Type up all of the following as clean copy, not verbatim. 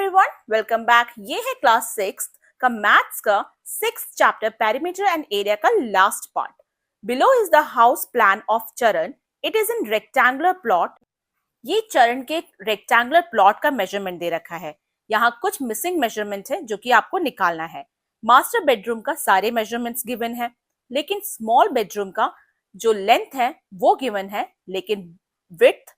Everyone, welcome back. ये है class 6 का मैथ्स का 6th chapter perimeter and area का last part. Below is the house plan of Charan. It is in rectangular plot. ये चरण के rectangular plot का measurement दे रखा है। यहाँ कुछ मिसिंग मेजरमेंट है जो कि आपको निकालना है। मास्टर बेडरूम का सारे मेजरमेंट्स गिवन है, लेकिन स्मॉल बेडरूम का जो लेंथ है वो गिवन है, लेकिन विड्थ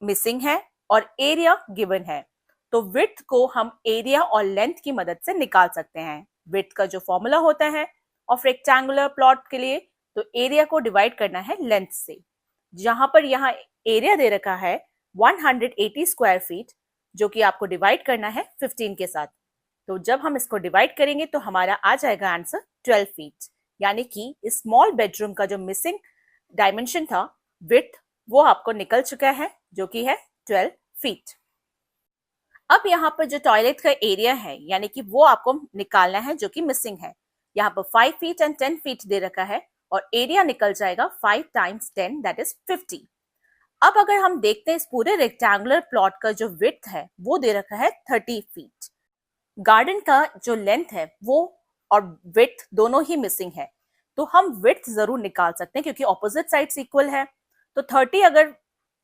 मिसिंग है और एरिया गिवन है। तो विड्थ को हम एरिया और लेंथ की मदद से निकाल सकते हैं। विड्थ का जो फॉर्मूला होता है ऑफ रेक्टेंगुलर प्लॉट के लिए, तो एरिया को डिवाइड करना है लेंथ से। जहां पर यहाँ एरिया दे रखा है 180 स्क्वायर फीट, जो कि आपको डिवाइड करना है 15 के साथ। तो जब हम इसको डिवाइड करेंगे तो हमारा आ जाएगा आंसर 12 फीट। यानी कि स्मॉल बेडरूम का जो मिसिंग डायमेंशन था विड्थ, वो आपको निकल चुका है, जो कि है 12 फीट। अब यहाँ पर जो टॉयलेट का एरिया है यानी कि वो आपको निकालना है, जो कि मिसिंग है। यहाँ पर 5 फीट एंड 10 फीट दे रखा है और एरिया निकल जाएगा 5 टाइम्स 10 दैट इज 50। अब अगर हम देखते हैं इस पूरे रेक्टेंगुलर प्लॉट का जो विड्थ है वो दे रखा है 30 फीट। गार्डन का जो लेंथ है वो और विड्थ दोनों ही मिसिंग है, तो हम विड्थ जरूर निकाल सकते हैं क्योंकि ऑपोजिट साइड्स इक्वल है। तो 30 अगर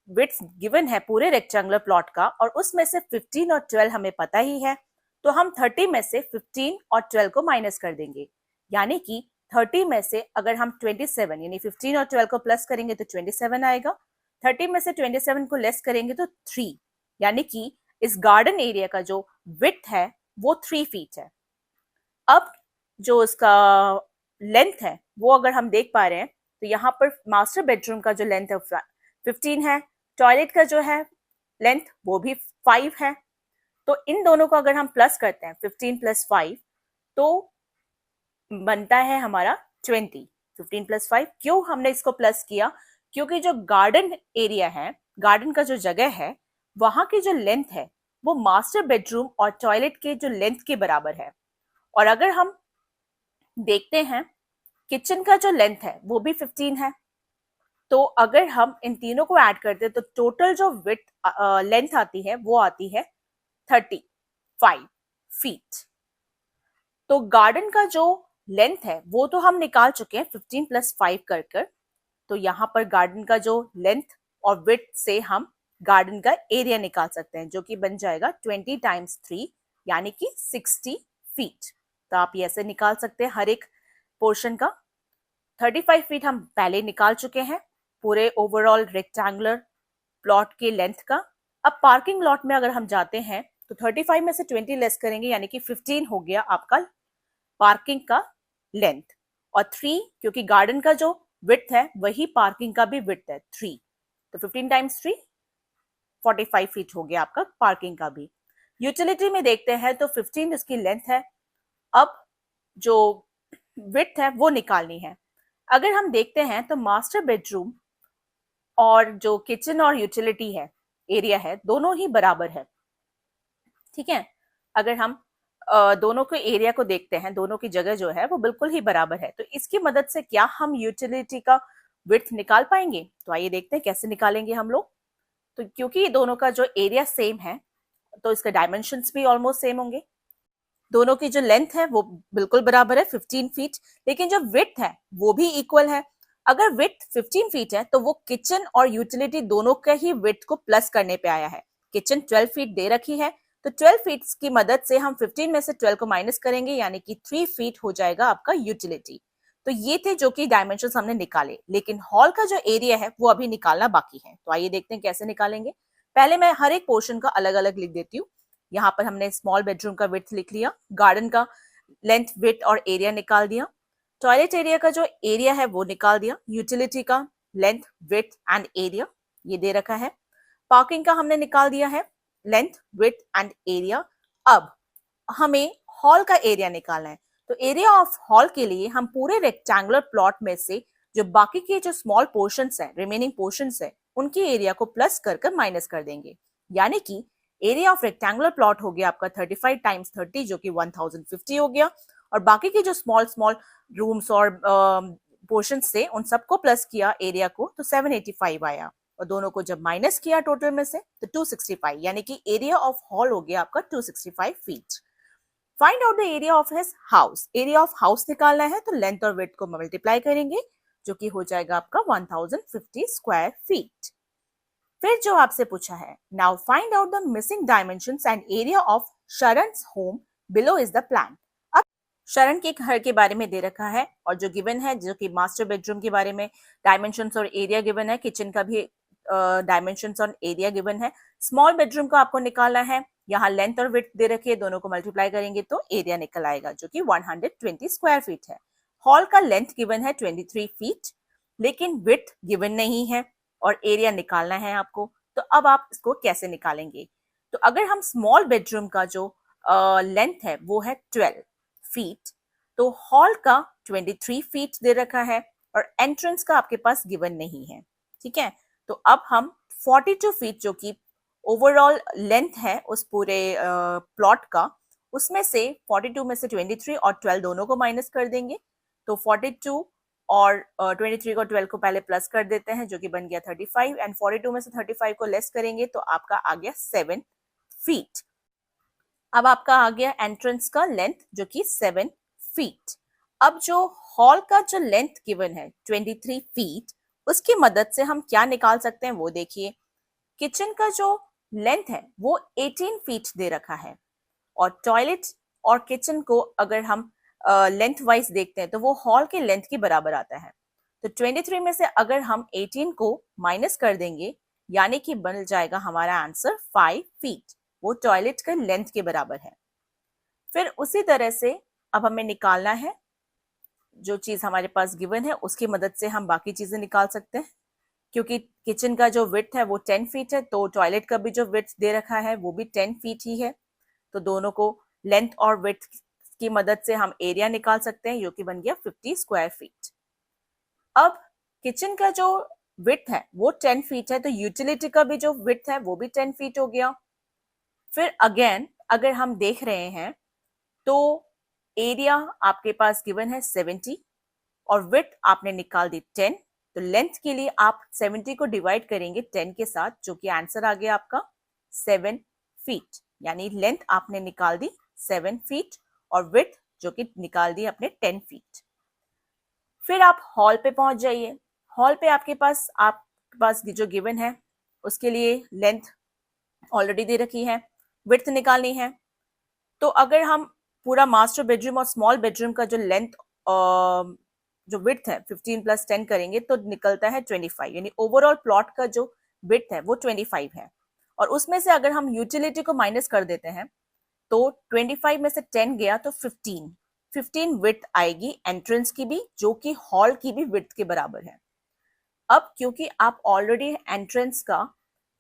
विड्थ गिवन है पूरे रेक्टेंगुलर प्लॉट का और उसमें से 15 और 12 हमें पता ही है, तो हम 30 में से 15 और 12 को माइनस कर देंगे। यानी कि 30 में से अगर हम 27 यानी 15 और 12 को प्लस करेंगे तो 27 आएगा। 30 में से 27 को लेस करेंगे तो 3, यानी कि इस गार्डन एरिया का जो विड्थ है वो 3 फीट है। अब जो इसका लेंथ है वो अगर हम देख पा रहे हैं तो यहाँ पर मास्टर बेडरूम का जो लेंथ है 15 है, टॉयलेट का जो है लेंथ वो भी 5 है। तो इन दोनों को अगर हम प्लस करते हैं 15 प्लस 5 तो बनता है हमारा 20। 15 प्लस 5 क्यों हमने इसको प्लस किया? क्योंकि जो गार्डन एरिया है, गार्डन का जो जगह है, वहां की जो लेंथ है वो मास्टर बेडरूम और टॉयलेट के जो लेंथ के बराबर है। और अगर हम देखते हैं किचन का जो लेंथ है वो भी 15 है, तो अगर हम इन तीनों को ऐड करते हैं तो टोटल जो विड्थ लेंथ आती है वो आती है 35 फीट। तो गार्डन का जो लेंथ है वो तो हम निकाल चुके हैं 15 प्लस 5 कर। तो यहाँ पर गार्डन का जो लेंथ और विड्थ से हम गार्डन का एरिया निकाल सकते हैं, जो कि बन जाएगा 20 टाइम्स 3 यानी कि 60 फीट। तो आप ये ऐसे निकाल सकते हैं हर एक पोर्शन का। 35 फीट हम पहले निकाल चुके हैं पूरे ओवरऑल रेक्टेंगुलर प्लॉट के लेंथ का। अब पार्किंग लॉट में अगर हम जाते हैं तो 35 में से 20 लेस करेंगे, यानी कि 15 हो गया आपका पार्किंग का लेंथ। और 3 क्योंकि गार्डन का जो विड्थ है वही पार्किंग का भी विड्थ है 3, तो 15 टाइम्स 3 45 फीट हो गया आपका पार्किंग का भी। यूटिलिटी में देखते हैं तो 15 उसकी लेंथ है। अब जो विड्थ है वो निकालनी है। अगर हम देखते हैं तो मास्टर बेडरूम और जो किचन और यूटिलिटी है एरिया है दोनों ही बराबर है। ठीक है, अगर हम दोनों के एरिया को देखते हैं, दोनों की जगह जो है वो बिल्कुल ही बराबर है, तो इसकी मदद से क्या हम यूटिलिटी का विड्थ निकाल पाएंगे? तो आइए देखते हैं कैसे निकालेंगे हम लोग। तो क्योंकि दोनों का जो एरिया सेम है तो इसका डायमेंशंस भी ऑलमोस्ट सेम होंगे। दोनों की जो लेंथ है वो बिल्कुल बराबर है 15 फीट, लेकिन जो विड्थ है वो भी इक्वल है। अगर विड्थ 15 फीट है तो वो किचन और यूटिलिटी दोनों के ही विड्थ को प्लस करने पे आया है। किचन 12 फीट दे रखी है, तो 12 फीट की मदद से हम 15 में से 12 को माइनस करेंगे, यानी कि 3 फीट हो जाएगा आपका यूटिलिटी। तो ये थे जो कि डायमेंशंस हमने निकाले, लेकिन हॉल का जो एरिया है वो अभी निकालना बाकी है। तो आइए देखते हैं कैसे निकालेंगे। पहले मैं हर एक पोर्शन का अलग अलग लिख देती हूँ। यहाँ पर हमने स्मॉल बेडरूम का विड्थ लिख लिया, गार्डन का लेंथ विड्थ और एरिया निकाल दिया, टॉयलेट एरिया का जो एरिया है वो निकाल दिया, यूटिलिटी का लेंथ विड्थ एंड एरिया ये दे रखा है, पार्किंग का हमने निकाल दिया है लेंथ विड्थ एंड एरिया। अब हमें हॉल का एरिया निकालना है। तो एरिया ऑफ हॉल के लिए हम पूरे रेक्टेंगुलर प्लॉट में से जो बाकी के जो स्मॉल पोर्शंस है, रिमेनिंग पोर्शंस है, उनके एरिया को प्लस कर माइनस कर देंगे। यानी कि एरिया ऑफ रेक्टेंगुलर प्लॉट हो गया आपका 35 टाइम्स 30 जो कि 1050 हो गया, और बाकी के जो स्मॉल स्मॉल रूम्स और पोर्शंस से उन सबको प्लस किया एरिया को, तो 785 आया। और दोनों को जब माइनस किया टोटल में से तो 265, यानी कि एरिया ऑफ हॉल हो गया आपका 265 feet. Find out the area of his house. Area of house निकालना है तो लेंथ और विड्थ को मल्टीप्लाई करेंगे, जो कि हो जाएगा आपका 1050 स्क्वायर फीट। फिर जो आपसे पूछा है, now find out the missing dimensions and area of Sharan's home below is the plan. अब शरण के घर के बारे में दे रखा है और जो गिवन है, जो कि मास्टर बेडरूम के बारे में डायमेंशंस और एरिया गिवन है, किचन का भी डायमेंशंस और एरिया गिवन है। स्मॉल बेडरूम को आपको निकालना है, यहाँ लेंथ और विड्थ दे रखी है, दोनों को मल्टीप्लाई करेंगे तो एरिया निकल आएगा जो कि 120 स्क्वायर फीट है। हॉल का लेंथ गिवन है 23 फीट, लेकिन विड्थ गिवन नहीं है और एरिया निकालना है आपको। तो अब आप इसको कैसे निकालेंगे? तो अगर हम स्मॉल बेडरूम का जो लेंथ है वो है 12 फीट, तो हॉल का 23 फीट दे रखा है और एंट्रेंस का आपके पास गिवन नहीं है, ठीक है। तो अब हम 42 फीट जो कि ओवरऑल लेंथ है उस पूरे प्लॉट का, उसमें से 42 में से 23 और 12 दोनों को माइनस कर देंगे, तो 42 और 23 को 12 को पहले प्लस कर देते हैं जो कि बन गया 35, एंड 42 में से 35 को लेस करेंगे तो आपका आ गया 7 फीट। अब आपका आ गया एंट्रेंस का लेंथ जो कि 7 फीट। अब जो हॉल का जो लेंथ गिवन है 23 फीट, उसकी मदद से हम क्या निकाल सकते हैं वो देखिए। किचन का जो लेंथ है वो 18 फीट दे रखा है और टॉयलेट और किचन को अगर हम लेंथ वाइज देखते हैं तो वो हॉल के लेंथ के बराबर आता है। तो 23 में से अगर हम 18 को माइनस कर देंगे, यानी कि बन जाएगा हमारा आंसर 5 फीट, वो टॉयलेट के लेंथ के बराबर है। फिर उसी तरह से अब हमें निकालना है जो चीज हमारे पास गिवन है, उसकी मदद से हम बाकी चीजें निकाल सकते हैं। क्योंकि किचन का जो विड्थ है वो 10 फीट है, तो टॉयलेट का भी जो विड्थ दे रखा है वो भी 10 फीट ही है। तो दोनों को लेंथ और विड्थ की मदद से हम एरिया निकाल सकते हैं, जो कि बन गया 50 स्क्वायर फीट। अब किचन का जो विड्थ है वो 10 फीट है, तो यूटिलिटी का भी जो विड्थ है वो भी 10 फीट हो गया। फिर अगेन अगर हम देख रहे हैं तो एरिया आपके पास गिवन है 70 और विड्थ आपने निकाल दी 10, तो लेंथ के लिए आप 70 को डिवाइड करेंगे 10 के साथ, जो कि आंसर आ गया आपका 7 फीट, यानी लेंथ आपने निकाल दी 7 फीट और विड्थ जो कि निकाल दी अपने 10 फीट। फिर आप हॉल पे पहुंच जाइए। हॉल पे आपके पास जो गिवन है उसके लिए लेंथ ऑलरेडी दे रखी है, विड्थ निकालनी है। तो अगर हम पूरा मास्टर बेडरूम और स्मॉल बेडरूम का जो लेंथ जो विड्थ है 15 प्लस 10 करेंगे तो निकलता है 25, यानी ओवरऑल प्लॉट का जो विड्थ है वो 25 है। और उसमें से अगर हम यूटिलिटी को माइनस कर देते हैं तो 25 में से 10 गया तो 15 विड्थ आएगी एंट्रेंस की भी, जो कि हॉल की भी विड्थ के बराबर है। अब क्योंकि आप ऑलरेडी एंट्रेंस का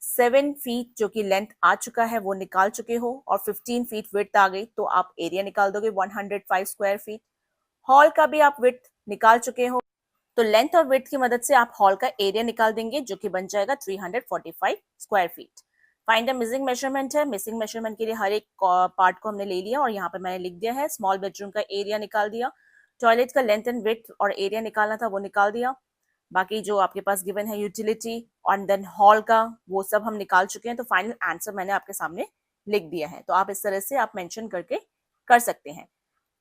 7 फीट जो कि लेंथ आ चुका है वो निकाल चुके हो और 15 फीट विड्थ आ गई, तो आप एरिया निकाल दोगे 105 स्क्वायर फीट। हॉल का भी आप विड्थ निकाल चुके हो, तो लेंथ और विड्थ की मदद से आप हॉल का एरिया निकाल देंगे जो कि बन जाएगा 345 square feet. Find the missing measurement है। मिसिंग मेजरमेंट के लिए हर एक पार्ट को हमने ले लिया और यहाँ पे मैंने लिख दिया है। स्मॉल बेडरूम का एरिया निकाल दिया, टॉयलेट का लेंथ एंड विड्थ और एरिया निकालना था वो निकाल दिया, बाकी जो आपके पास गिवन है यूटिलिटी और देन हॉल का वो सब हम निकाल चुके हैं। तो फाइनल आंसर मैंने आपके सामने लिख दिया है, तो आप इस तरह से आप मेंशन करके कर सकते हैं।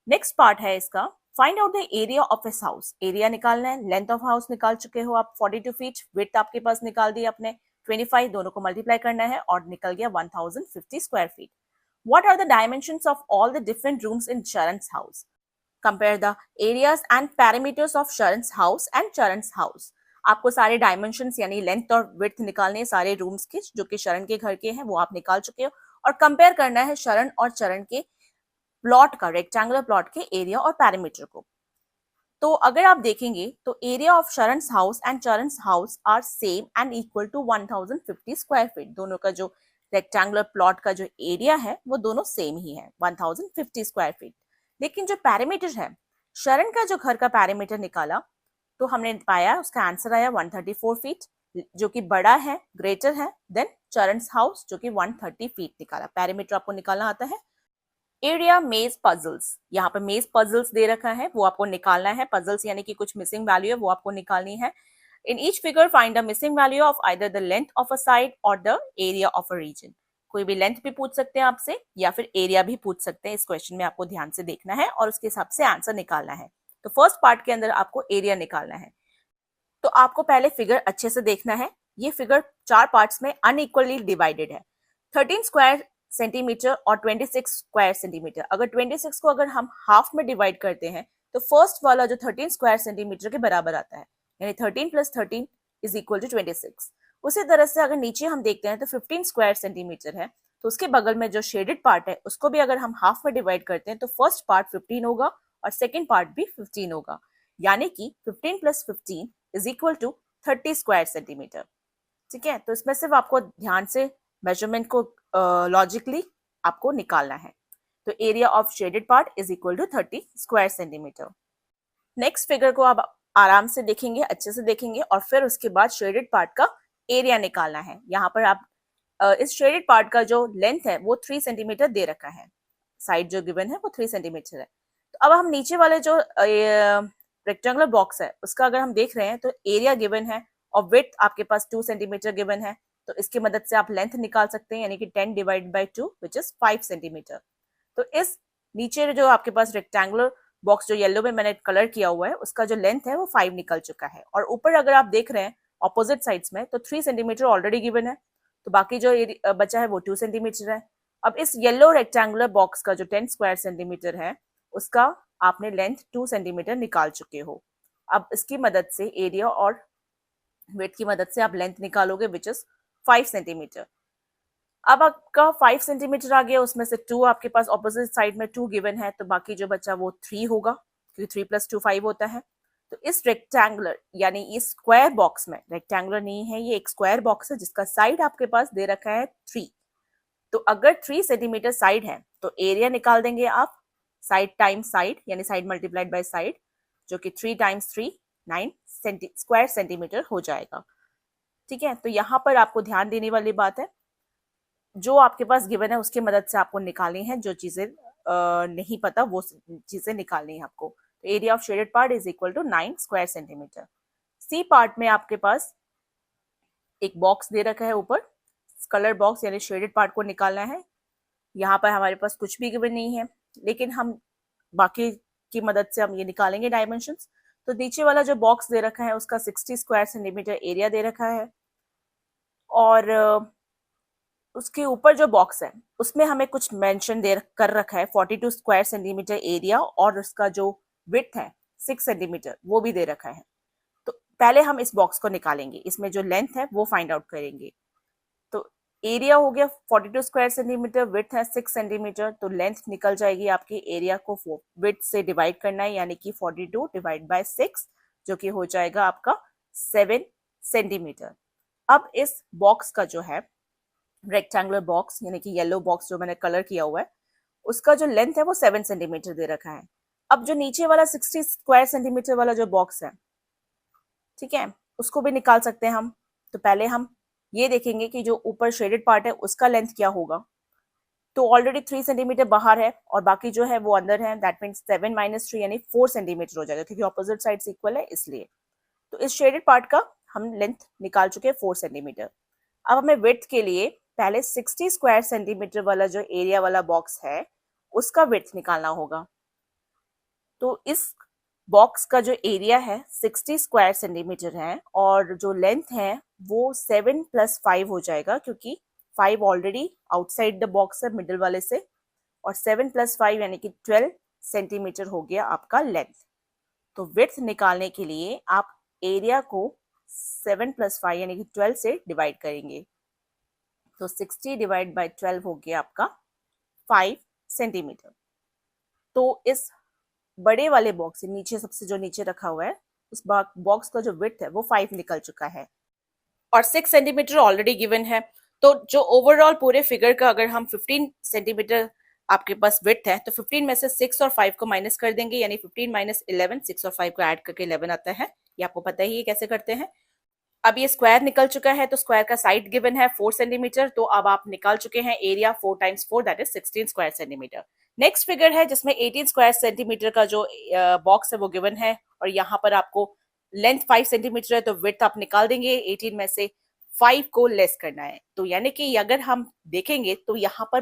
नेक्स्ट पार्ट है इसका, find out the area of his house. Area निकालना है, लेंथ ऑफ हाउस निकाल चुके हो आप 42 फीट, विड्थ आपके पास निकाल दी आपने 25, दोनों को मल्टीप्लाई करना है और निकल गया 1050 square feet. What are the dimensions of all the different rooms in Sharan's house? Compare the areas and perimeters of Sharan's house and Charan's house. आपको सारे डायमेंशंस यानी लेंथ और विड्थ निकालने सारे रूम्स के जो कि शरण के घर के हैं वो आप निकाल चुके हो और कंपेयर करना है शरण और चरण के प्लॉट का, रेक्टेंगुलर प्लॉट के एरिया और पैरामीटर को। तो अगर आप देखेंगे तो area of Sharan's house and Charan's house are same and equal to 1050 square feet. दोनों का जो रेक्टेंगुलर प्लॉट का जो एरिया है वो दोनों सेम ही है 1050 स्क्वायर फीट। लेकिन जो पैरामीटर है, शरण का जो घर का पैरामीटर निकाला तो हमने पाया उसका आंसर आया 134 फीट, जो कि बड़ा है, ग्रेटर है देन चरण's हाउस जो कि 130 फीट निकाला। पैरामीटर आपको निकालना आता है। एरिया मेज पजल्स, यहाँ पे मेज पजल्स दे रखा है वो आपको निकालना है। पजल्स यानी कि कुछ मिसिंग वैल्यू है वो आपको निकालनी है। In each figure, find the missing value of either the length of a side or the area of a region. कोई भी लेंथ भी पूछ सकते हैं आपसे या फिर एरिया भी पूछ सकते हैं। इस क्वेश्चन में आपको ध्यान से देखना है और उसके हिसाब से आंसर निकालना है। तो फर्स्ट पार्ट के अंदर आपको एरिया निकालना है। तो आपको पहले फिगर अच्छे से देखना है। ये फिगर 4 पार्ट्स में अनइक्वली डिवाइडेड है। 13 स्क्वायर सेंटीमीटर और 26 स्क्वायर सेंटीमीटर। अगर 26 को अगर हम हाफ में डिवाइड करते हैं तो फर्स्ट वाला जो 13 स्क्वायर सेंटीमीटर के बराबर आता है, यानी 13 + 13 इज इक्वल टू 26। उसी तरह से अगर नीचे हम देखते हैं तो 15 स्क्वायर सेंटीमीटर है, तो उसके बगल में जो शेडेड पार्ट है उसको भी अगर हम हाफ में डिवाइड करते हैं तो फर्स्ट पार्ट 15 होगा और सेकेंड पार्ट भी 15 होगा, यानी कि 15 + 15 is equal to 30 square centimetre. ठीक है, तो इसमें सिर्फ आपको ध्यान से मेजरमेंट को लॉजिकली आपको निकालना है। तो area of shaded part is equal to 30 square centimetre. Next figure को आप आराम से देखेंगे, अच्छे से देखेंगे और फिर उसके बाद शेडेड पार्ट का एरिया निकालना है। यहाँ पर आप इस शेडेड पार्ट का जो लेंथ है वो 3 सेंटीमीटर दे रखा है, साइड जो गिवन है वो 3 सेंटीमीटर है। तो अब हम नीचे वाले जो रेक्टेंगुलर बॉक्स है उसका अगर हम देख रहे हैं तो एरिया गिवन है और विड्थ आपके पास 2 सेंटीमीटर गिवन है, तो इसकी मदद से आप लेंथ निकाल सकते हैं, यानी कि 10 divide by 2 which is 5 centimetre. तो इस नीचे जो आपके पास रेक्टेंगुलर बॉक्स जो येलो में मैंने कलर किया हुआ है उसका जो लेंथ है वो 5 निकल चुका है। और ऊपर अगर आप देख रहे हैं ऑपोजिट साइड्स में तो 3 सेंटीमीटर ऑलरेडी गिवन है, तो बाकी जो बचा है वो 2 सेंटीमीटर है। अब इस येलो रेक्टेंगुलर बॉक्स का जो 10 स्क्वायर सेंटीमीटर है उसका आपने लेंथ 2 सेंटीमीटर निकाल चुके हो। अब इसकी मदद से एरिया और वेट की मदद से आप लेंथ निकालोगे विच इज 5 सेंटीमीटर। अब आपका 5 सेंटीमीटर आ गया, उसमें से 2 आपके पास ऑपोजिट साइड में 2 गिवन है, तो बाकी जो बचा वो 3 होगा क्योंकि 3 + 2 5 होता है। तो इस रेक्टेंगुलर यानी इस स्क्वायर बॉक्स में, रेक्टेंगुलर नहीं है ये एक स्क्वायर बॉक्स है जिसका साइड आपके पास दे रखा है 3। तो अगर 3 सेंटीमीटर साइड है तो एरिया निकाल देंगे आप साइड टाइम्स साइड, यानी साइड मल्टीप्लाइड बाय साइड, जो कि 3 × 3 9 स्क्वायर सेंटीमीटर हो जाएगा। ठीक है, तो यहाँ पर आपको ध्यान देने वाली बात है, जो आपके पास गिवन है उसकी मदद से आपको निकालनी है, जो चीजें नहीं पता वो चीजें निकालनी है आपको। तो area of shaded part is equal to 9 square centimetre. C part में आपके पास एक बॉक्स दे रखा है ऊपर, कलर बॉक्स, यानी शेडेड पार्ट को निकालना है। यहाँ पर हमारे पास कुछ भी गिवन नहीं है, लेकिन हम बाकी की मदद से हम ये निकालेंगे डायमेंशंस। तो नीचे वाला जो बॉक्स दे रखा है उसका 60 स्क्वायर सेंटीमीटर एरिया दे रखा है और उसके ऊपर जो बॉक्स है उसमें हमें कुछ मेंशन दे कर रखा है 42 स्क्वायर सेंटीमीटर एरिया और उसका जो विड्थ है 6 सेंटीमीटर वो भी दे रखा है। तो पहले हम इस बॉक्स को निकालेंगे, इसमें जो लेंथ है वो फाइंड आउट करेंगे। तो एरिया हो गया 42 स्क्वायर सेंटीमीटर, विड्थ है 6 सेंटीमीटर, तो लेंथ निकल जाएगी आपकी। एरिया को विड्थ से डिवाइड करना है, यानी कि 42 डिवाइड बाय 6 जो कि हो जाएगा आपका 7 सेंटीमीटर। अब इस बॉक्स का जो है रेक्टेंगुलर बॉक्स, यानी कि येलो बॉक्स जो मैंने कलर किया हुआ है, उसका जो लेंथ है वो 7 सेंटीमीटर दे रखा है। अब जो नीचे वाला 60 स्क्वायर सेंटीमीटर वाला जो बॉक्स है, ठीक है, उसको भी निकाल सकते हैं हम। तो पहले हम ये देखेंगे कि जो ऊपर शेडेड पार्ट है उसका लेंथ क्या होगा। तो ऑलरेडी 3 सेंटीमीटर बाहर है और बाकी जो है वो अंदर है, दैट मीन्स 7 - 3 यानी 4 सेंटीमीटर हो जाएगा, क्योंकि ऑपोजिट साइड्स इक्वल है इसलिए। तो इस शेडेड पार्ट का हम लेंथ निकाल चुके हैं 4 सेंटीमीटर। अब हमें विड्थ के लिए पहले 60 स्क्वायर सेंटीमीटर वाला जो एरिया वाला बॉक्स है उसका विड्थ निकालना होगा। तो इस बॉक्स का जो एरिया है 60 स्क्वायर सेंटीमीटर है और जो लेंथ है वो 7 + 5 हो जाएगा, क्योंकि 5 ऑलरेडी आउटसाइड द बॉक्स है मिडिल वाले से, और 7 + 5 यानी कि 12 सेंटीमीटर हो गया आपका लेंथ। तो विड्थ निकालने के लिए आप एरिया को 7 + 5 यानी कि 12 से डिवाइड करेंगे। तो 60 डिवाइड बाय 12 हो गया आपका 5 सेंटीमीटर। तो इस बड़े वाले बॉक्स से नीचे, सबसे जो नीचे रखा हुआ है, उस बॉक्स का जो विड्थ है वो 5 निकल चुका है और 6 सेंटीमीटर ऑलरेडी गिवन है। तो जो ओवरऑल पूरे फिगर का अगर हम 15 सेंटीमीटर आपके पास विड्थ है तो 15 में से 6 और 5 को माइनस कर देंगे, यानी 15 - 11, 6 और 5 को ऐड करके 11 आता है। ये आपको पता ही है कैसे करते हैं। अब ये स्क्वायर निकल चुका है, तो स्क्वायर का साइड गिवन है 4 सेंटीमीटर, तो अब आप निकाल चुके हैं area 4 × 4 that is 16 square centimetre. Next figure है जिसमें 18 स्क्वायर सेंटीमीटर का जो बॉक्स है वो गिवन है और यहाँ पर आपको लेंथ 5 सेंटीमीटर है तो विड्थ आप निकाल देंगे, 18 में से 5 को लेस करना है। तो यानी कि अगर हम देखेंगे तो यहाँ पर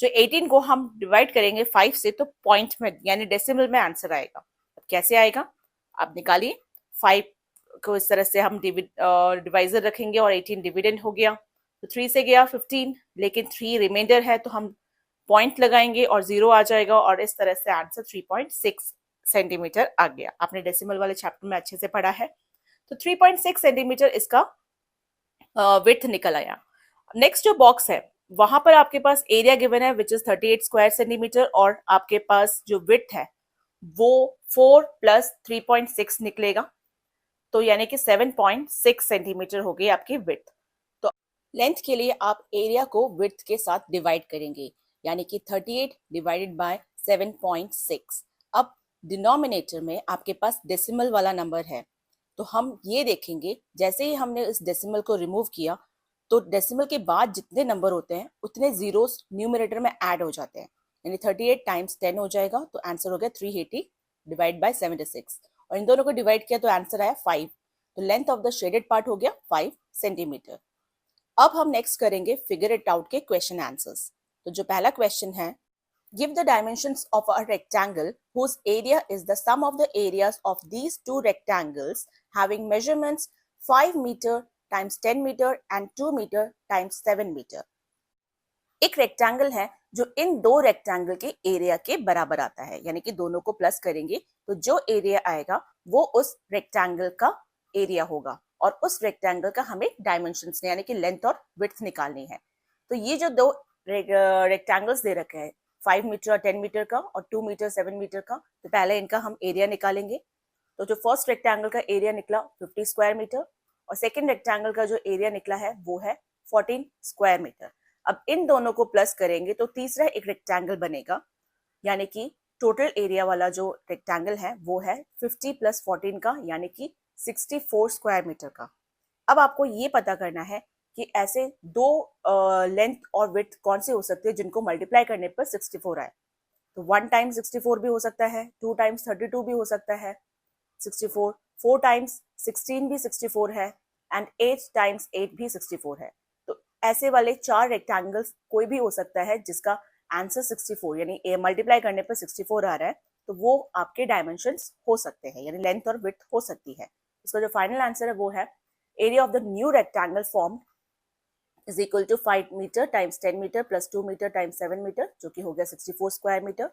जो 18 को हम डिवाइड करेंगे 5 से तो पॉइंट में यानी डेसिमल में आंसर आएगा। कैसे आएगा आप निकालिए। 5 को इस तरह से हम डिवाइजर रखेंगे और 18 डिविडेंड हो गया, तो 3 से गया 15, लेकिन 3 रिमाइंडर है तो हम पॉइंट लगाएंगे और 0 आ जाएगा और इस तरह से आंसर 3.6 सेंटीमीटर आ गया। आपने डेसिमल वाले चैप्टर में अच्छे से पढ़ा है। तो 3.6 सेंटीमीटर इसका विड्थ निकल आया। नेक्स्ट जो बॉक्स है वहां पर आपके पास एरिया गिवन है विच इज 38 स्क्वायर सेंटीमीटर और आपके पास जो विड्थ है वो 4 प्लस 3.6 निकलेगा, तो यानी कि 7.6 सेंटीमीटर हो गई आपकी विड्थ। तो लेंथ के लिए आप एरिया को विड्थ के साथ डिवाइड करेंगे, यानी कि 38 डिवाइडेड बाय 7.6। अब डिनोमिनेटर में आपके पास डेसिमल वाला नंबर है, तो हम ये देखेंगे जैसे ही हमने इस डेसिमल को रिमूव किया तो डेसिमल के बाद जितने नंबर होते हैं उतने जीरोस न्यूमरेटर में ऐड हो जाते हैं, यानी 38 टाइम्स 10 हो जाएगा, तो आंसर हो गया 380 डिवाइड बाय 76, और इन दोनों को डिवाइड किया तो आंसर आया 5। तो length of the shaded part हो गया 5 सेंटीमीटर। अब हम नेक्स्ट करेंगे फिगर इट आउट के क्वेश्चन आंसर्स। तो जो पहला क्वेश्चन है, give the dimensions of a rectangle whose area is the sum of the areas of these two rectangles having measurements 5 meter times 10 meter and 2 meter times 7 meter। एक rectangle है जो इन दो rectangle के area के बराबर आता है, यानी कि दोनों को प्लस करेंगे तो जो एरिया आएगा वो उस रेक्टेंगल का एरिया होगा, और उस रेक्टेंगल का हमें डायमेंशंस यानी कि लेंथ और विड्थ निकालनी है। तो ये जो दो रेक्टेंगल्स दे रखे हैं 5 मीटर और 10 मीटर का और 2 मीटर 7 मीटर का, तो पहले इनका हम एरिया निकालेंगे। तो जो फर्स्ट रेक्टेंगल का एरिया निकला 50 स्क्वायर मीटर और सेकंड रेक्टेंगल का जो एरिया निकला है वो है 14 स्क्वायर मीटर। अब इन दोनों को प्लस करेंगे तो तीसरा एक रेक्टेंगल बनेगा, यानी कि टोटल एरिया वाला जो रेक्टेंगल है वो है 50 प्लस 14 का, यानी कि 64 स्क्वायर मीटर का। अब आपको ये पता करना है कि ऐसे दो लेंथ और विड्थ कौन से हो सकते हैं जिनको मल्टीप्लाई करने पर 64 आए। तो 1 टाइम्स 64 भी हो सकता है, 2 टाइम्स 32 भी हो सकता है 64, 4 टाइम्स 16 भी 64 है एंड 8 टाइम्स 8 भी 64 है। तो ऐसे वाले 4 रेक्टेंगल्स कोई भी हो सकता है जिसका आंसर 64 यानी मल्टीप्लाई करने पर 64 आ रहा है, तो वो आपके डायमेंशंस हो सकते हैं, यानी लेंथ और विड्थ हो सकती है। इसका जो फाइनल आंसर है वो है area of the new rectangle form is equal to 5 metre times 10 metre plus 2 metre times 7 metre, जो कि हो गया 64 स्क्वायर मीटर।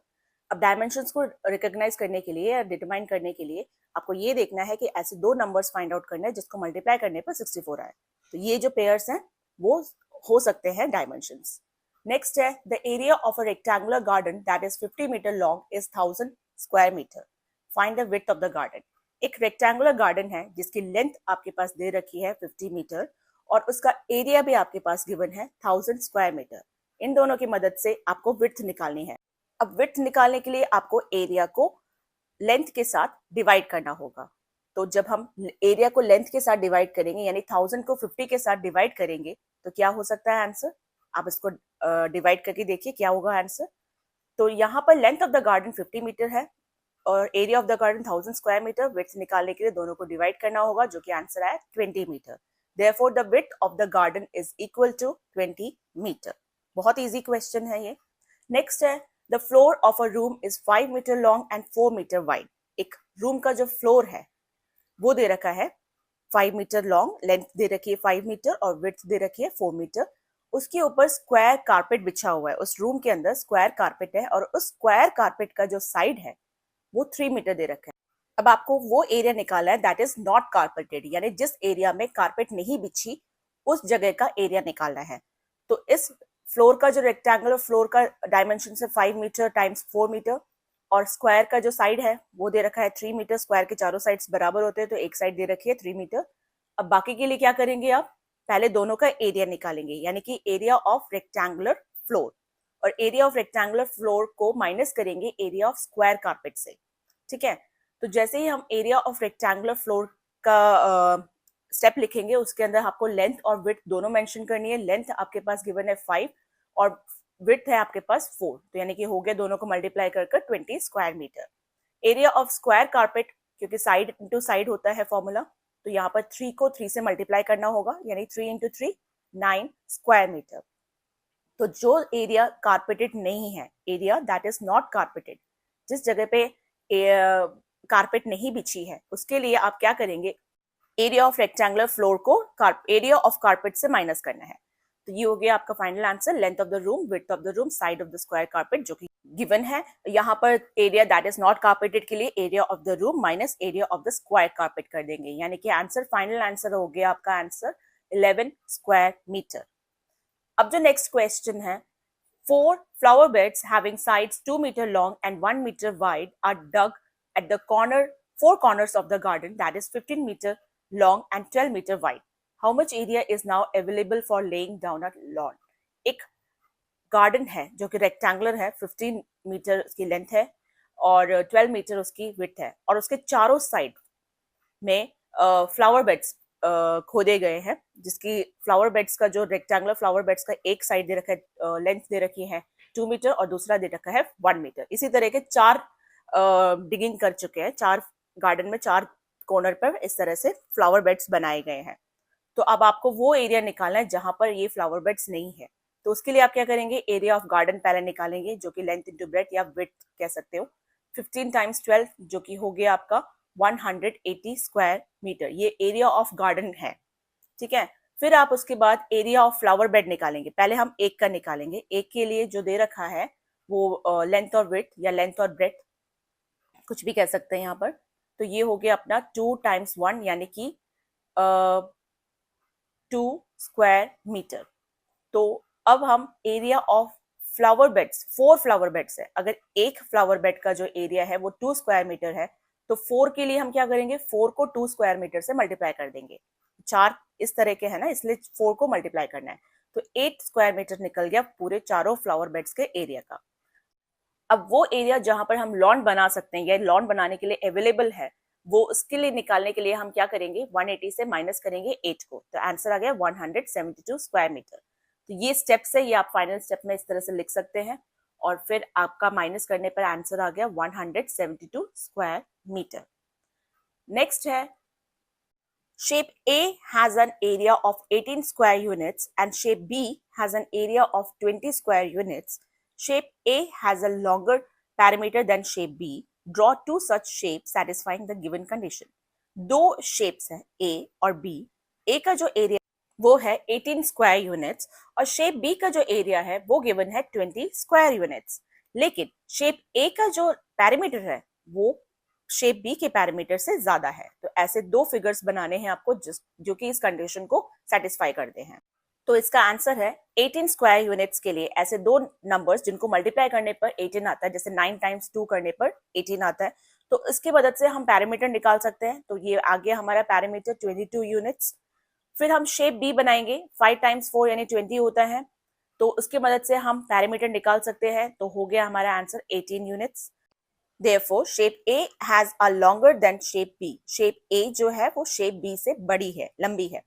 अब डायमेंशंस को रिकॉग्नाइज करने के लिए या डिटरमाइन करने के लिए आपको ये देखना है कि ऐसे दो नंबर्स फाइंड आउट करने हैं जिसको मल्टीप्लाई करने पर 64 आए, तो ये जो पेयर्स हैं वो हो सकते हैं डायमेंशंस। नेक्स्ट है the area of a rectangular garden that is 50 metre long is 1000 square metre, find the width of the garden. एक रेक्टेंगुलर गार्डन है जिसकी लेंथ आपके पास दे रखी है 50 मीटर और उसका एरिया भी आपके पास गिवन है 1000 स्क्वायर मीटर। इन दोनों की मदद से आपको विड्थ निकालनी है। अब विड्थ निकालने के लिए आपको एरिया को लेंथ के साथ डिवाइड करना होगा। तो जब हम एरिया को लेंथ के साथ डिवाइड करेंगे यानी 1000 को 50 के साथ डिवाइड करेंगे तो क्या हो सकता है आंसर, आप इसको डिवाइड करके देखिए क्या होगा आंसर। तो यहाँ पर length of the garden 50 metre है और area of the garden 1000 square metre. Width निकालने के लिए दोनों को डिवाइड करना होगा, जो कि आंसर आया 20 metre. Therefore, the width of the garden is equal to 20 meter. बहुत easy question है ये। Next है the floor of a room is 5 meter long and 4 meter wide. एक रूम का जो फ्लोर है वो दे रखा है 5 मीटर लॉन्ग, लेंथ दे रखी है 5 मीटर और विड्थ दे रखी है 4 मीटर। उसके ऊपर स्क्वायर कारपेट बिछा हुआ है, उस रूम के अंदर स्क्वायर कारपेट है और उस स्क्वायर कारपेट का जो साइड है वो 3 मीटर दे रखा है। अब आपको वो एरिया निकालना है दैट इज नॉट कारपेटेड, यानी जिस एरिया में कारपेट नहीं बिछी उस जगह का एरिया निकालना है। तो इस फ्लोर का जो रेक्टेंगुलर फ्लोर का डायमेंशन है 5 मीटर टाइम्स 4 मीटर और स्क्वायर का जो साइड है वो दे रखा है 3 मीटर। स्क्वायर के चारों साइड्स बराबर होते हैं तो एक साइड दे रखी है 3 मीटर। अब बाकी के लिए क्या करेंगे, आप पहले दोनों का एरिया निकालेंगे, यानी कि एरिया ऑफ रेक्टेंगुलर फ्लोर, और एरिया ऑफ रेक्टेंगुलर फ्लोर को माइनस करेंगे एरिया ऑफ स्क्वायर कारपेट से। ठीक है, तो जैसे ही हम एरिया ऑफ रेक्टेंगुलर फ्लोर का स्टेप लिखेंगे उसके अंदर आपको लेंथ और विड्थ दोनों मेंशन करनी है। लेंथ आपके पास गिवन है 5 और विड्थ है आपके पास 4, तो यानी कि हो गया दोनों को मल्टीप्लाई कर 20 square metre. Area of square carpet क्योंकि साइड इंटू साइड होता है फॉर्मूला, तो यहाँ पर 3 को 3 से मल्टीप्लाई करना होगा, यानी 3 इंटू 3 9 स्क्वायर मीटर। तो जो एरिया कारपेटेड नहीं है, area that is not carpeted, जिस जगह पे कारपेट नहीं बिछी है, उसके लिए आप क्या करेंगे, एरिया ऑफ रेक्टेंगुलर फ्लोर को एरिया ऑफ कारपेट से माइनस करना है। तो ये हो गया आपका final answer, length of the room, width of the room, side of the square carpet, जो कि गिवन है। यहाँ पर area that is not carpeted के लिए area of the room minus area of the square carpet कर देंगे, यानी कि आंसर, फाइनल आंसर हो गया आपका आंसर 11 स्क्वायर मीटर। अब जो नेक्स्ट क्वेश्चन है, 4 flower beds having sides 2 meter long and 1 meter wide are dug at the four corners of the garden, that is 15 meter long and 12 meter wide. How much area is now available for laying down a lawn? एक garden है जो कि rectangular है, 15 metre उसकी length है और 12 metre उसकी width है, और उसके चारों साइड में फ्लावर बेड्स खोदे गए हैं, जिसकी फ्लावर बेड्स का जो रेक्टेंगुलर फ्लावर बेड्स का एक साइड दे रखा है, लेंथ दे रखी है 2 मीटर और दूसरा दे रखा है 1 मीटर। इसी तरह के 4 डिगिंग कर चुके हैं, 4 गार्डन में 4 कॉर्नर पर इस तरह से फ्लावर बेड्स बनाए गए हैं। तो अब आपको वो एरिया निकालना है जहां पर ये फ्लावर बेड्स नहीं है। तो उसके लिए आप क्या करेंगे, एरिया ऑफ गार्डन पहले निकालेंगे, जो कि लेंथ इंटू ब्रेथ या विड्थ कह सकते हो, 15 टाइम्स 12 जो कि हो गया आपका 180 स्क्वायर मीटर, ये एरिया ऑफ गार्डन है, ठीक है। फिर आप उसके बाद एरिया ऑफ फ्लावर बेड निकालेंगे, पहले हम एक का निकालेंगे। एक के लिए जो दे रखा है वो लेंथ और विड्थ या लेंथ और ब्रेथ कुछ भी कह सकते हैं यहाँ पर। तो ये हो गया अपना 2 टाइम्स 1 यानी कि 2 स्क्वायर मीटर। तो अब हम area of flower beds, 4 flower beds है, अगर एक फ्लावर बेड का जो एरिया है वो 2 स्क्वायर मीटर है, तो 4 के लिए हम क्या करेंगे, 4 को 2 स्क्वायर मीटर से मल्टीप्लाई कर देंगे। 4 इस तरह के है ना, इसलिए 4 को मल्टीप्लाई करना है, तो 8 स्क्वायर मीटर निकल गया पूरे चारों फ्लावर बेड्स के एरिया का। अब वो एरिया जहां पर हम लॉन बना सकते हैं या लॉन बनाने के लिए अवेलेबल है, वो उसके लिए निकालने के लिए हम क्या करेंगे, 180 से माइनस करेंगे 8 को, तो आंसर आ गया 172 स्क्वायर मीटर। तो ये स्टेप्स है, ये आप फाइनल स्टेप में इस तरह से लिख सकते हैं, और फिर आपका माइनस करने पर आंसर आ गया 172 स्क्वायर मीटर। नेक्स्ट है, shape A has an area of 18 square units and shape B has an area of 20 square units. Shape A has a longer perimeter than shape B. Draw two such shapes satisfying the given condition. दो shapes हैं A और B. A का जो area वो है 18 square units और shape B का जो एरिया है वो गिवन है 20 स्क्वायर यूनिट्स, लेकिन शेप ए का जो पैरामीटर है वो शेप बी के पैरामीटर से ज्यादा है। तो ऐसे दो फिगर्स बनाने हैं आपको जो कि इस कंडीशन को सेटिस्फाई करते हैं। तो इसका आंसर है 18 स्क्वायर यूनिट्स के लिए ऐसे दो नंबर्स जिनको मल्टीप्लाई करने पर 18 आता है, जैसे 9 टाइम्स 2 करने पर 18 आता है, तो इसकी मदद से हम पैरामीटर निकाल सकते हैं। तो ये आ गया हमारा पैरामीटर 22 यूनिट्स। फिर हम शेप बी बनाएंगे, 5 टाइम्स 4 यानी 20 होता है, तो उसकी मदद से हम पैरामीटर निकाल सकते हैं। तो हो गया हमारा answer 18 units. Therefore, shape A has a longer than shape B. Shape A जो है वो shape B से बड़ी है, लंबी है।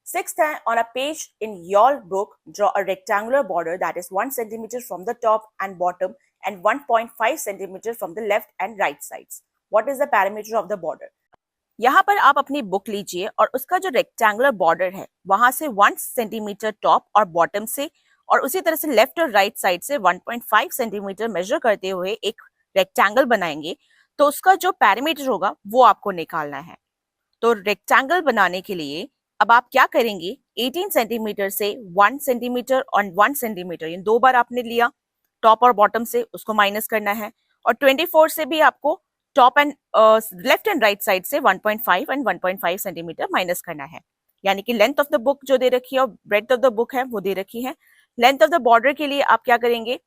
Sixth है, on a page in your book, draw a rectangular border that is 1 centimeter from the top and bottom and 1.5 centimeter from the left and right sides. What is the perimeter of the border? यहाँ पर आप अपनी book लीजिए और उसका जो rectangular border है वहां से 1 सेंटीमीटर टॉप और बॉटम से और उसी तरह से लेफ्ट और राइट साइड से 1.5 सेंटीमीटर मेजर करते हुए एक रेक्टेंगल बनाएंगे। तो उसका जो पैरामीटर होगा वो आपको निकालना है। तो रेक्टेंगल बनाने के लिए अब आप क्या करेंगे, 18 सेंटीमीटर से 1 सेंटीमीटर और 1 सेंटीमीटर ये दो बार आपने लिया टॉप और बॉटम से, उसको माइनस करना है, और 24 से भी आपको top and left and right side से 1.5 एंड 1.5 सेंटीमीटर माइनस करना है। यानी कि लेंथ ऑफ द बुक जो दे रखी है और ब्रेड्थ ऑफ द बुक है वो दे रखी है। लेंथ ऑफ द बॉर्डर के लिए आप क्या करेंगे,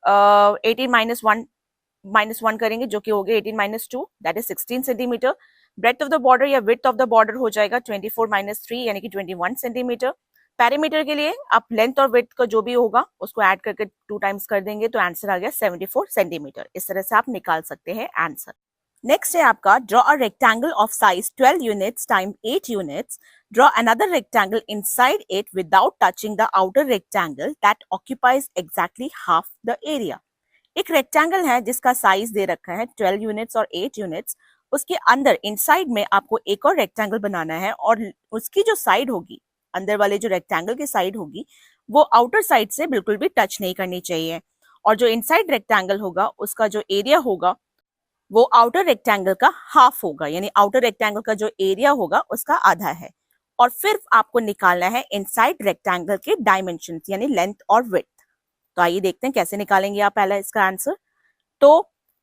18 माइनस 1 करेंगे जो कि हो गया 18 minus 2 that is 16 centimetre. Breadth of the border या विड्थ ऑफ द बॉर्डर हो जाएगा 24 माइनस 3 यानी कि 21 सेंटीमीटर। पैरामीटर के लिए आप लेंथ और विड्थ का जो भी होगा उसको ऐड करके 2 टाइम्स कर देंगे तो आंसर आ गया 74 सेंटीमीटर। इस तरह से आप निकाल सकते हैं आंसर। नेक्स्ट है आपका, draw a rectangle of size 12 units time 8 units. Draw another rectangle inside it without touching the outer rectangle that occupies exactly half the area. एक रेक्टेंगल है जिसका साइज दे रखा है 12 यूनिट्स और 8 यूनिट्स, उसके अंदर इनसाइड में आपको एक और रेक्टेंगल बनाना है और उसकी जो साइड होगी, अंदर वाले जो रेक्टेंगल की साइड होगी, वो आउटर साइड से बिल्कुल भी टच नहीं करनी चाहिए। और जो इनसाइड रेक्टेंगल होगा उसका जो एरिया होगा वो आउटर रेक्टेंगल का हाफ होगा, यानी आउटर रेक्टेंगल का जो एरिया होगा उसका आधा है। और फिर आपको निकालना है इनसाइड रेक्टेंगल के डायमेंशन, यानी लेंथ और विड्थ। तो आइए देखते हैं कैसे निकालेंगे आप पहला इसका आंसर। तो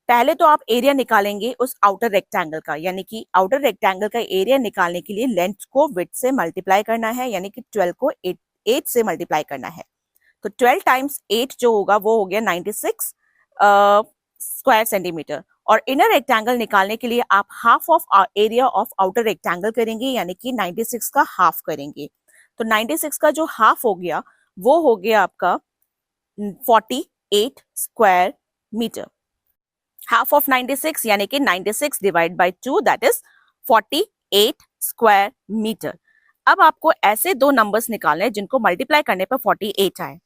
पहले तो आप एरिया निकालेंगे उस आउटर रेक्टेंगल का, यानी कि आउटर रेक्टेंगल का एरिया निकालने के लिए लेंथ को विड्थ से मल्टीप्लाई करना है, यानी कि 12 को 8 से मल्टीप्लाई करना है। तो 12 टाइम्स 8 जो होगा वो हो गया 96 स्क्वायर सेंटीमीटर। और इनर रेक्टेंगल निकालने के लिए आप half of area of outer rectangle करेंगे, यानी कि 96 का हाफ करेंगे। तो 96 का जो हाफ हो गया वो हो गया आपका 48 स्क्वायर मीटर। हाफ ऑफ 96 यानी कि 96 divide by 2 that is 48 square metre. अब आपको ऐसे दो नंबर्स निकालने हैं जिनको मल्टीप्लाई करने पर 48 आए।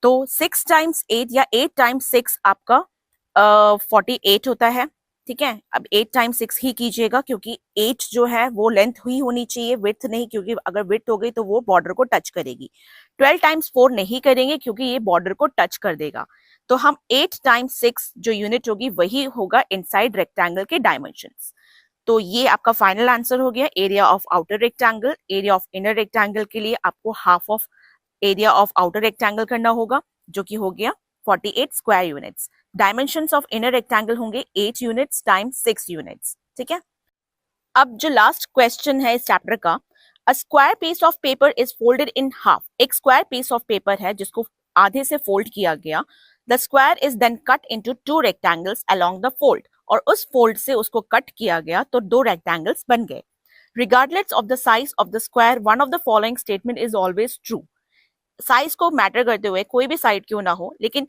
तो 6 टाइम्स 8 या 8 टाइम्स 6 आपका 48 होता है। ठीक है, अब 8 टाइम्स 6 ही कीजिएगा क्योंकि 8 जो है वो लेंथ हुई होनी चाहिए, विड्थ नहीं, क्योंकि अगर विड्थ हो गई तो वो बॉर्डर को टच करेगी। 12 टाइम्स 4 नहीं करेंगे क्योंकि ये बॉर्डर को टच कर देगा। तो हम 8 टाइम्स 6 जो यूनिट होगी वही होगा इनसाइड रेक्टेंगल के डायमेंशंस। तो ये आपका फाइनल आंसर हो गया area of outer rectangle. Area of inner rectangle के लिए आपको half of area of outer rectangle करना होगा, जो कि हो गया 48 square units. Dimensions of inner rectangle होंगे 8 यूनिट्स टाइम्स 6 यूनिट्स। ठीक है, अब जो लास्ट क्वेश्चन है इस चैप्टर का, a square piece of paper is folded in half. एक स्क्वायर पीस ऑफ पेपर है जिसको आधे से फोल्ड किया गया। The square is then cut into 2 rectangles along the fold, और उस फोल्ड से उसको कट किया गया तो 2 रेक्टेंगल्स बन गए। Regardless of the size of the square one of the following statement is always true. Size को मैटर करते हुए कोई भी साइड क्यों ना हो, लेकिन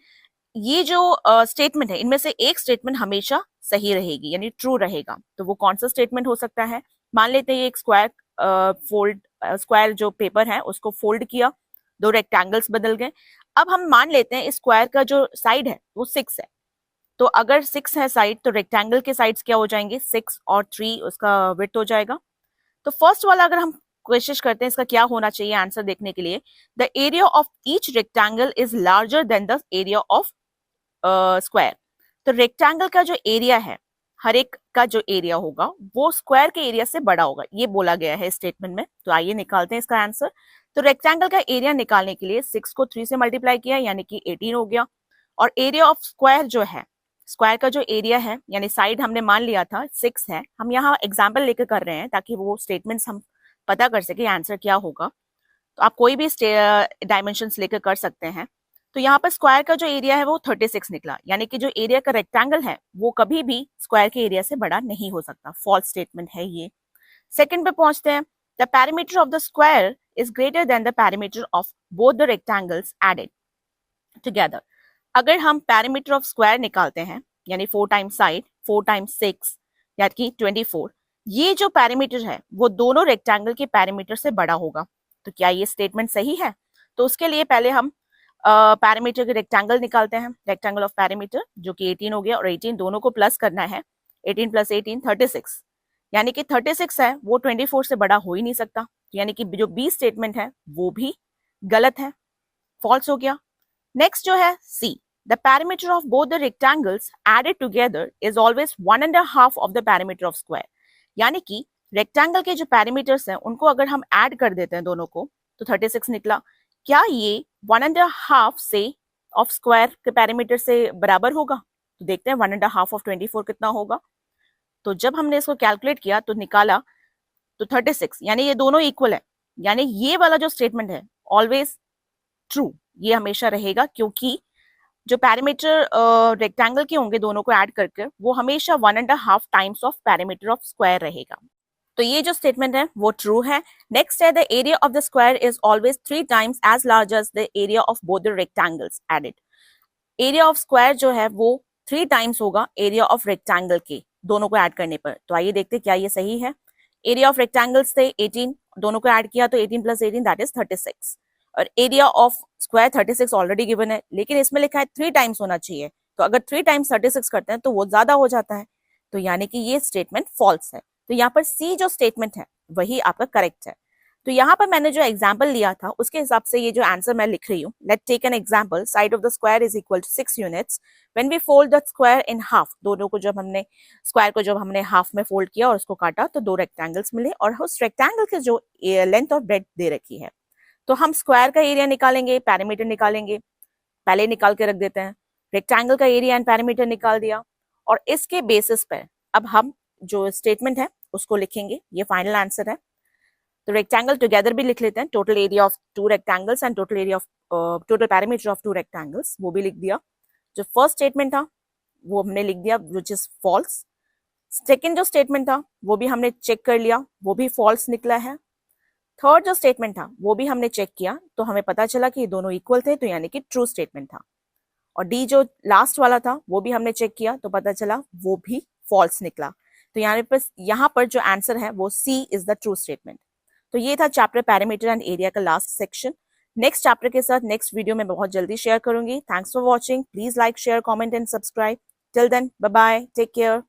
ये जो स्टेटमेंट है इनमें से एक स्टेटमेंट हमेशा सही रहेगी, यानी ट्रू रहेगा। तो वो कौन सा स्टेटमेंट हो सकता है? मान लेते हैं एक स्क्वायर जो पेपर है उसको फोल्ड किया, 2 रेक्टेंगल्स बदल गए। अब हम मान लेते हैं इस स्क्वायर का जो साइड है वो 6 है। तो अगर 6 है साइड तो रेक्टेंगल के साइड्स क्या हो जाएंगे? 6 और 3 उसका विड्थ हो जाएगा। तो फर्स्ट वाला अगर हम कोशिश करते हैं इसका क्या होना चाहिए आंसर देखने के लिए, the area of each rectangle is larger than the area of square. तो रेक्टेंगल का जो एरिया है, हर एक का जो एरिया होगा वो स्क्वायर के एरिया से बड़ा होगा, ये बोला गया है स्टेटमेंट में। तो आइए निकालते हैं इसका आंसर। तो रेक्टेंगल का एरिया निकालने के लिए 6 को 3 से मल्टीप्लाई किया यानी कि 18 हो गया। और एरिया ऑफ स्क्वायर जो है, स्क्वायर का जो एरिया है यानी साइड हमने मान लिया था 6 है, हम यहाँ एग्जाम्पल लेकर कर रहे हैं ताकि वो स्टेटमेंट्स हम पता कर सके आंसर क्या होगा। तो आप कोई भी डायमेंशंस लेकर कर सकते हैं। तो यहाँ पर स्क्वायर का जो एरिया है वो 36 निकला, यानी कि जो एरिया का रेक्टेंगल है वो कभी भी स्क्वायर के एरिया से बड़ा नहीं हो सकता। फॉल्स स्टेटमेंट है ये। सेकंड पे पहुंचते हैं। The parameter of the square is greater than the parameter of both the rectangles added together. अगर हम पैरामीटर ऑफ स्क्वायर निकालते हैं यानी 4 टाइम्स साइड 4 टाइम्स 6 यानी कि 24, ये जो पैरामीटर है वो दोनों रेक्टेंगल के पैरामीटर से बड़ा होगा। तो क्या ये स्टेटमेंट सही है? तो उसके लिए पहले हम पैरामीटर के रेक्टेंगल निकालते हैं। रेक्टेंगल ऑफ पैरामीटर जो कि 18 हो गया और 18 दोनों को प्लस करना है। 18 प्लस 18 36, यानी कि 36 है वो 24 से बड़ा हो ही नहीं सकता, यानी कि जो बी स्टेटमेंट है वो भी गलत है, फॉल्स हो गया। नेक्स्ट जो है C, the parameter of both the rectangles added together is always 1.5 of the parameter of square. यानी कि रेक्टेंगल के जो पैरामीटर्स हैं उनको अगर हम ऐड कर देते हैं दोनों को तो 36 निकला। क्या ये 1.5 से ऑफ स्क्वायर के पैरामीटर से बराबर होगा? तो देखते हैं 1.5 ऑफ 24 कितना होगा। तो जब हमने इसको कैलकुलेट किया तो निकाला तो 36, यानी ये दोनों इक्वल है, यानी ये वाला जो स्टेटमेंट है ऑलवेज ट्रू, ये हमेशा रहेगा क्योंकि जो पैरामीटर रेक्टेंगल के होंगे दोनों को ऐड करके वो हमेशा 1.5 times of parameter of square रहेगा। तो ये जो स्टेटमेंट है वो ट्रू है। नेक्स्ट है the area of the square is always 3 times as large as the area of both the rectangles added. Area of square जो है वो 3 टाइम्स होगा एरिया ऑफ रेक्टेंगल के, दोनों को ऐड करने पर। तो आइए देखते क्या ये सही है। एरिया ऑफ रेक्टेंगल्स थे 18, दोनों को ऐड किया तो 18 प्लस 18 दैट इज 36, और area of square 36 already given है, लेकिन इसमें लिखा है 3 टाइम्स होना चाहिए। तो अगर 3 टाइम्स 36 करते हैं तो वो ज्यादा हो जाता है, तो यानी कि ये स्टेटमेंट फॉल्स है। तो यहाँ पर सी जो स्टेटमेंट है वही आपका करेक्ट है। तो यहाँ पर मैंने जो एग्जाम्पल लिया था उसके हिसाब से ये जो आंसर मैं लिख रही हूँ, let take an example, side of the square is equal to 6 units, when we fold the square in half, दोनों को जब हमने स्क्वायर को जब हमने हाफ में फोल्ड किया और उसको काटा तो 2 रेक्टेंगल्स मिले और उस रेक्टेंगल के जो लेंथ और ब्रेड्थ दे रखी है, तो हम स्क्वायर का एरिया निकालेंगे, पैरामीटर निकालेंगे, पहले निकाल के रख देते हैं, रेक्टेंगल का एरिया एंड पैरामीटर निकाल दिया और इसके बेसिस पर अब हम जो स्टेटमेंट है उसको लिखेंगे, ये फाइनल आंसर है। तो रेक्टेंगल टुगेदर भी लिख लेते हैं, total area of 2 rectangles and total area of total parameter of 2 rectangles, वो भी लिख दिया। जो फर्स्ट स्टेटमेंट था वो हमने लिख दिया विच इज फॉल्स। सेकेंड जो स्टेटमेंट था वो भी हमने चेक कर लिया, वो भी फॉल्स निकला है। थर्ड जो स्टेटमेंट था वो भी हमने चेक किया तो हमें पता चला कि ये दोनों इक्वल थे, तो यानी कि ट्रू स्टेटमेंट था। और डी जो लास्ट वाला था वो भी हमने चेक किया तो पता चला वो भी फॉल्स निकला। तो यहाँ पर जो आंसर है वो C is the true statement. तो ये था चैप्टर पैरामीटर एंड एरिया का लास्ट सेक्शन। नेक्स्ट चैप्टर के साथ नेक्स्ट वीडियो में बहुत जल्दी शेयर करूंगी। Thanks for watching, please like, share, comment and subscribe. Till then, bye bye, take care.